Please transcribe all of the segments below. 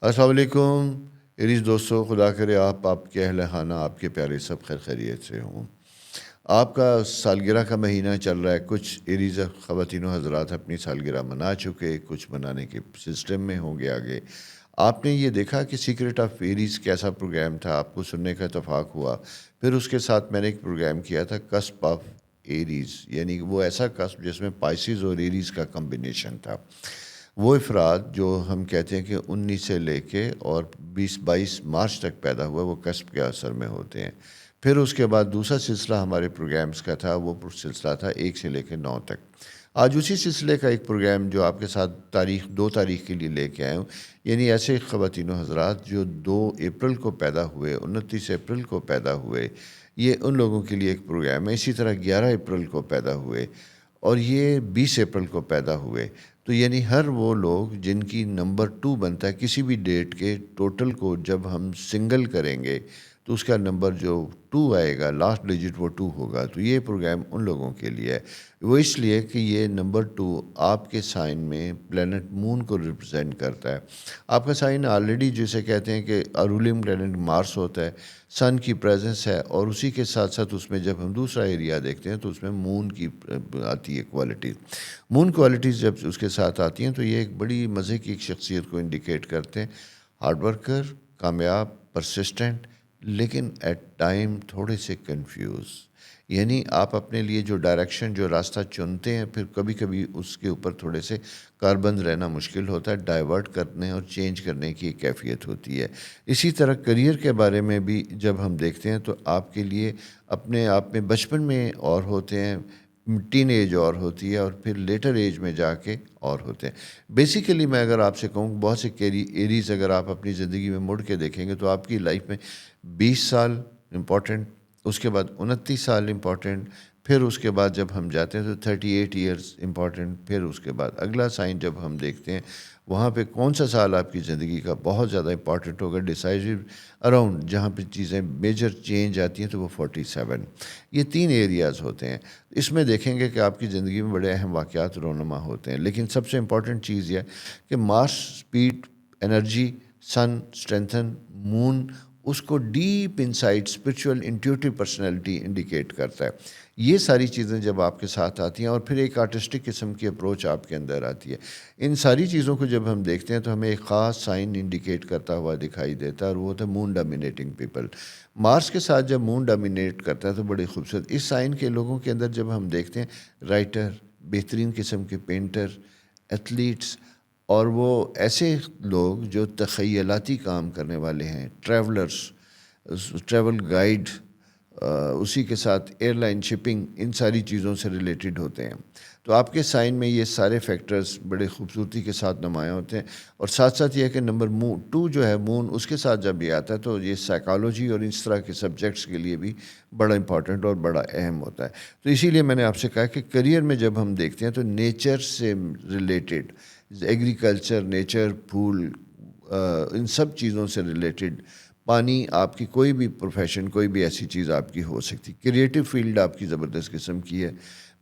السلام علیکم ایریز دوستو، خدا کرے آپ کے اہل خانہ، آپ کے پیارے سب خیر خیریت سے ہوں۔ آپ کا سالگرہ کا مہینہ چل رہا ہے، کچھ ایریز خواتین و حضرات اپنی سالگرہ منا چکے، کچھ منانے کے سسٹم میں ہوں گے آگے۔ آپ نے یہ دیکھا کہ سیکرٹ آف ایریز کیسا پروگرام تھا، آپ کو سننے کا اتفاق ہوا۔ پھر اس کے ساتھ میں نے ایک پروگرام کیا تھا کسپ آف ایریز، یعنی وہ ایسا کسپ جس میں پائسیز اور ایریز کا کمبینیشن تھا۔ وہ افراد جو ہم کہتے ہیں کہ 19 سے لے کے اور 22 مارچ تک پیدا ہوا، وہ کسب کے اثر میں ہوتے ہیں۔ پھر اس کے بعد دوسرا سلسلہ ہمارے پروگرامز کا تھا، وہ سلسلہ تھا 1 سے لے کے 9 تک۔ آج اسی سلسلے کا ایک پروگرام جو آپ کے ساتھ 2 تاریخ کے لیے لے کے آئے ہوں، یعنی ایسے خواتین و حضرات جو 2 اپریل کو پیدا ہوئے، 29 اپریل کو پیدا ہوئے، یہ ان لوگوں کے لیے ایک پروگرام ہے۔ اسی طرح 11 اپریل کو پیدا ہوئے اور یہ 20 اپریل کو پیدا ہوئے، تو یعنی ہر وہ لوگ جن کی نمبر 2 بنتا ہے کسی بھی ڈیٹ کے ٹوٹل کو جب ہم سنگل کریں گے تو اس کا نمبر جو 2 آئے گا، لاسٹ ڈیجٹ وہ 2 ہوگا۔ تو یہ پروگرام ان لوگوں کے لیے ہے، وہ اس لیے کہ یہ نمبر 2 آپ کے سائن میں پلینٹ مون کو ریپرزینٹ کرتا ہے۔ آپ کا سائن آلریڈی جسے کہتے ہیں کہ رولنگ پلینٹ مارس ہوتا ہے، سن کی پریزنس ہے، اور اسی کے ساتھ ساتھ اس میں جب ہم دوسرا ایریا دیکھتے ہیں تو اس میں مون کی آتی ہے کوالٹیز۔ مون کوالٹیز جب اس کے ساتھ آتی ہیں تو یہ ایک بڑی مزے کی ایک شخصیت کو انڈیکیٹ کرتے ہیں، ہارڈ ورکر، کامیاب، پرسسٹنٹ، لیکن ایٹ ٹائم تھوڑے سے کنفیوز۔ یعنی آپ اپنے لیے جو ڈائریکشن، جو راستہ چنتے ہیں، پھر کبھی کبھی اس کے اوپر تھوڑے سے کاربند رہنا مشکل ہوتا ہے، ڈائیورٹ کرنے اور چینج کرنے کی ایک کیفیت ہوتی ہے۔ اسی طرح کریئر کے بارے میں بھی جب ہم دیکھتے ہیں تو آپ کے لیے اپنے آپ میں بچپن میں اور ہوتے ہیں، ٹین ایج اور ہوتی ہے، اور پھر لیٹر ایج میں جا کے اور ہوتے ہیں۔ بیسیکلی میں اگر آپ سے کہوں، بہت سے ایریز اگر آپ اپنی زندگی میں مڑ کے دیکھیں گے تو آپ کی لائف میں 20 سال امپورٹنٹ، اس کے بعد 29 سال امپورٹنٹ، پھر اس کے بعد جب ہم جاتے ہیں تو 38 ایئرس امپورٹنٹ، پھر اس کے بعد اگلا سائن جب ہم دیکھتے ہیں وہاں پہ کون سا سال آپ کی زندگی کا بہت زیادہ امپورٹنٹ ہوگا، ڈیسائیو اراؤنڈ، جہاں پہ چیزیں میجر چینج آتی ہیں تو وہ 47۔ یہ 3 ایریاز ہوتے ہیں۔ اس میں دیکھیں گے کہ آپ کی زندگی میں بڑے اہم واقعات رونما ہوتے ہیں، لیکن سب سے امپورٹنٹ چیز یہ ہے کہ ماس، اسپیڈ، انرجی، سن، اسٹرینتھن، مون اس کو deep insight spiritual intuitive personality indicate کرتا ہے۔ یہ ساری چیزیں جب آپ کے ساتھ آتی ہیں، اور پھر ایک آرٹسٹک قسم کی اپروچ آپ کے اندر آتی ہے، ان ساری چیزوں کو جب ہم دیکھتے ہیں تو ہمیں ایک خاص سائن انڈیکیٹ کرتا ہوا دکھائی دیتا ہے، اور وہ ہوتا ہے مون ڈومینیٹنگ پیپل۔ مارس کے ساتھ جب مون ڈومینیٹ کرتا ہے تو بڑی خوبصورت اس سائن کے لوگوں کے اندر جب ہم دیکھتے ہیں، رائٹر، بہترین قسم کے پینٹر، ایتھلیٹس، اور وہ ایسے لوگ جو تخیلاتی کام کرنے والے ہیں، ٹریولرس، ٹریول گائیڈ، اسی کے ساتھ ایئر لائن، شپنگ، ان ساری چیزوں سے ریلیٹڈ ہوتے ہیں۔ تو آپ کے سائن میں یہ سارے فیکٹرز بڑے خوبصورتی کے ساتھ نمایاں ہوتے ہیں، اور ساتھ ساتھ یہ ہے کہ نمبر 2 جو ہے مون، اس کے ساتھ جب یہ آتا ہے تو یہ سائیکالوجی اور اس طرح کے سبجیکٹس کے لیے بھی بڑا امپورٹنٹ اور بڑا اہم ہوتا ہے۔ تو اسی لیے میں نے آپ سے کہا کہ کریئر میں جب ہم دیکھتے ہیں تو نیچر سے ریلیٹڈ، ایگریکلچر، نیچر، پھول، ان سب چیزوں سے ریلیٹڈ، پانی، آپ کی کوئی بھی پروفیشن، کوئی بھی ایسی چیز آپ کی ہو سکتی، کریٹیو فیلڈ آپ کی زبردست قسم کی ہے۔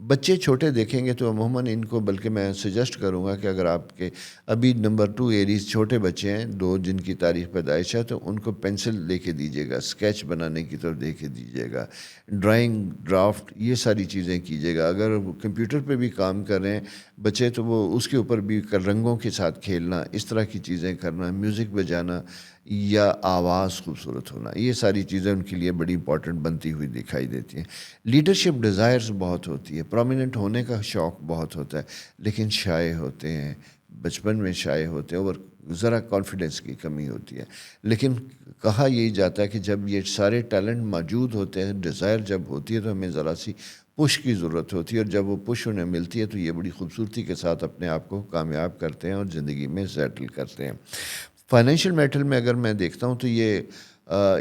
بچے چھوٹے دیکھیں گے تو عموماً ان کو، بلکہ میں سجیسٹ کروں گا کہ اگر آپ کے ابھی نمبر 2 ایریز چھوٹے بچے ہیں، 2 جن کی تاریخ پیدائش ہے، تو ان کو پینسل لے کے دیجیے گا، اسکیچ بنانے کی طرف دے کے دیجیے گا، ڈرائنگ، ڈرافٹ، یہ ساری چیزیں کیجیے گا۔ اگر کمپیوٹر پہ بھی کام کر رہے ہیں بچے تو وہ اس کے اوپر بھی رنگوں کے ساتھ کھیلنا، اس طرح کی چیزیں کرنا، میوزک بجانا یا آواز خوبصورت ہونا، یہ ساری چیزیں ان کے لیے بڑی امپورٹنٹ بنتی ہوئی دکھائی دیتی ہیں۔ لیڈرشپ ڈیزائرز بہت ہوتی ہے، پرومیننٹ ہونے کا شوق بہت ہوتا ہے، لیکن شائع ہوتے ہیں، بچپن میں شائع ہوتے ہیں، اور ذرا کانفیڈنس کی کمی ہوتی ہے۔ لیکن کہا یہی جاتا ہے کہ جب یہ سارے ٹیلنٹ موجود ہوتے ہیں، ڈیزائر جب ہوتی ہے، تو ہمیں ذرا سی پش کی ضرورت ہوتی ہے، اور جب وہ پش انہیں ملتی ہے تو یہ بڑی خوبصورتی کے ساتھ اپنے آپ کو کامیاب کرتے ہیں اور زندگی میں سیٹل کرتے ہیں۔ فائنینشیل میٹر میں اگر میں دیکھتا ہوں تو یہ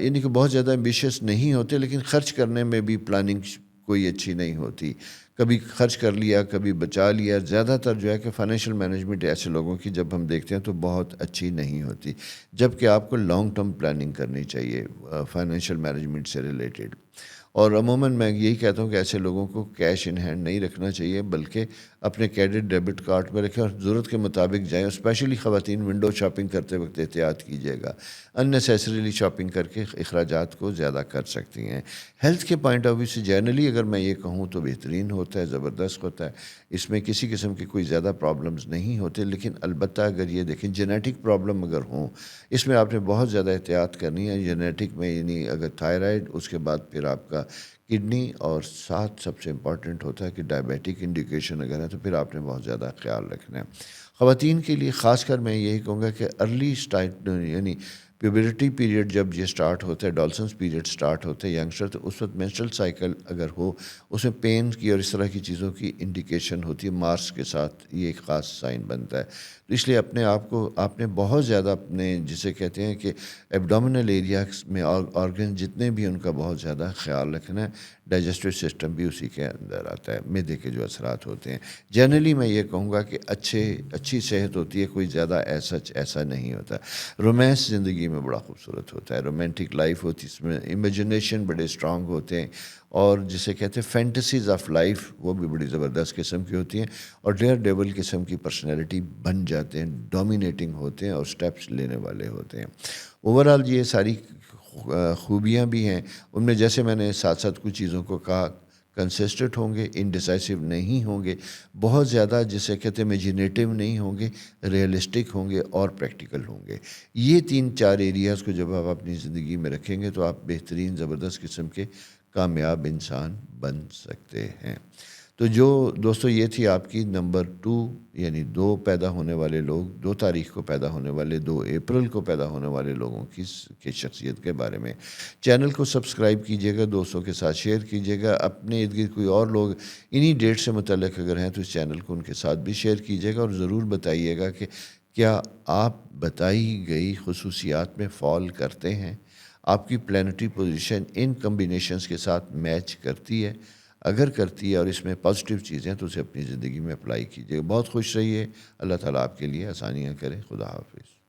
یعنی کہ بہت زیادہ ایمبیشیس نہیں ہوتے، لیکن خرچ کرنے میں بھی پلاننگ کوئی اچھی نہیں ہوتی، کبھی خرچ کر لیا، کبھی بچا لیا۔ زیادہ تر جو ہے کہ فائنینشیل مینجمنٹ ایسے لوگوں کی جب ہم دیکھتے ہیں تو بہت اچھی نہیں ہوتی، جبکہ آپ کو لانگ ٹرم پلاننگ کرنی چاہیے فائنینشیل مینجمنٹ سے ریلیٹڈ۔ اور عموماً میں یہی کہتا ہوں کہ ایسے لوگوں کو کیش ان ہینڈ نہیں رکھنا چاہیے، بلکہ اپنے کریڈٹ ڈیبٹ کارڈ میں رکھیں اور ضرورت کے مطابق جائیں. اسپیشلی خواتین ونڈو شاپنگ کرتے وقت احتیاط کیجیے گا، ان نیسیسریلی شاپنگ کر کے اخراجات کو زیادہ کر سکتی ہیں. ہیلتھ کے پوائنٹ آف ویو سے جنرلی اگر میں یہ کہوں تو بہترین ہوتا ہے، زبردست ہوتا ہے. اس میں کسی قسم کی کوئی زیادہ پرابلمز نہیں ہوتے، لیکن البتہ اگر یہ دیکھیں جینیٹک پرابلم اگر ہوں، اس میں آپ نے بہت زیادہ احتیاط کرنی ہے. جینیٹک میں یعنی اگر تھائرائڈ، اس کے بعد پھر آپ کا کڈنی، اور ساتھ سب سے امپورٹنٹ ہوتا ہے کہ ڈائبیٹک انڈیکیشن اگر ہے تو پھر آپ نے بہت زیادہ خیال رکھنا ہے. خواتین کے لیے خاص کر میں یہی کہوں گا کہ ارلی اسٹارٹ یعنی پیوبرٹی پیریڈ جب یہ سٹارٹ ہوتا ہے، ڈالسنس پیریڈ سٹارٹ ہوتے ہیں ینگسٹر، تو اس وقت مینسٹرل سائیکل اگر ہو، اس میں پین کی اور اس طرح کی چیزوں کی انڈیکیشن ہوتی ہے. مارس کے ساتھ یہ ایک خاص سائن بنتا ہے. تو اس لیے اپنے آپ کو آپ نے بہت زیادہ اپنے جسے کہتے ہیں کہ ایبڈومینل ایریا میں آرگن جتنے بھی ان کا بہت زیادہ خیال رکھنا ہے. ڈائجسٹو سسٹم بھی اسی کے اندر آتا ہے، معدے کے جو اثرات ہوتے ہیں. جنرلی میں یہ کہوں گا کہ اچھی صحت ہوتی ہے، کوئی زیادہ ایسا نہیں ہوتا. رومانس زندگی میں بڑا خوبصورت ہوتا ہے، رومانٹک لائف ہوتی ہے، اس میں امیجنیشن بڑے اسٹرانگ ہوتے ہیں، اور جسے کہتے ہیں فینٹیسیز آف لائف وہ بھی بڑی زبردست قسم کی ہوتی ہیں، اور ڈیئر ڈیول قسم کی پرسنالٹی بن جاتے ہیں، ڈومینیٹنگ ہوتے ہیں اور سٹیپس لینے والے ہوتے ہیں. اوورآل یہ ساری خوبیاں بھی ہیں. ان میں جیسے میں نے ساتھ ساتھ کچھ چیزوں کو کہا، کنسسٹنٹ ہوں گے، انڈیسائسو نہیں ہوں گے، بہت زیادہ جسے کہتے ہیں امیجینیٹو نہیں ہوں گے، ریئلسٹک ہوں گے اور پریکٹیکل ہوں گے. یہ 3-4 ایریاز کو جب آپ اپنی زندگی میں رکھیں گے تو آپ بہترین زبردست قسم کے کامیاب انسان بن سکتے ہیں. تو جو دوستو یہ تھی آپ کی نمبر 2، یعنی 2 پیدا ہونے والے لوگ، 2 تاریخ کو پیدا ہونے والے، 2 اپریل کو پیدا ہونے والے لوگوں کی شخصیت کے بارے میں. چینل کو سبسکرائب کیجیے گا، دوستوں کے ساتھ شیئر کیجیے گا. اپنے ارد گرد کوئی اور لوگ انہی ڈیٹ سے متعلق اگر ہیں تو اس چینل کو ان کے ساتھ بھی شیئر کیجیے گا، اور ضرور بتائیے گا کہ کیا آپ بتائی گئی خصوصیات میں فال کرتے ہیں، آپ کی پلانٹری پوزیشن ان کمبینیشنز کے ساتھ میچ کرتی ہے. اگر کرتی ہے اور اس میں پازیٹیو چیزیں تو اسے اپنی زندگی میں اپلائی کیجیے. بہت خوش رہیے. اللہ تعالیٰ آپ کے لیے آسانیاں کرے. خدا حافظ.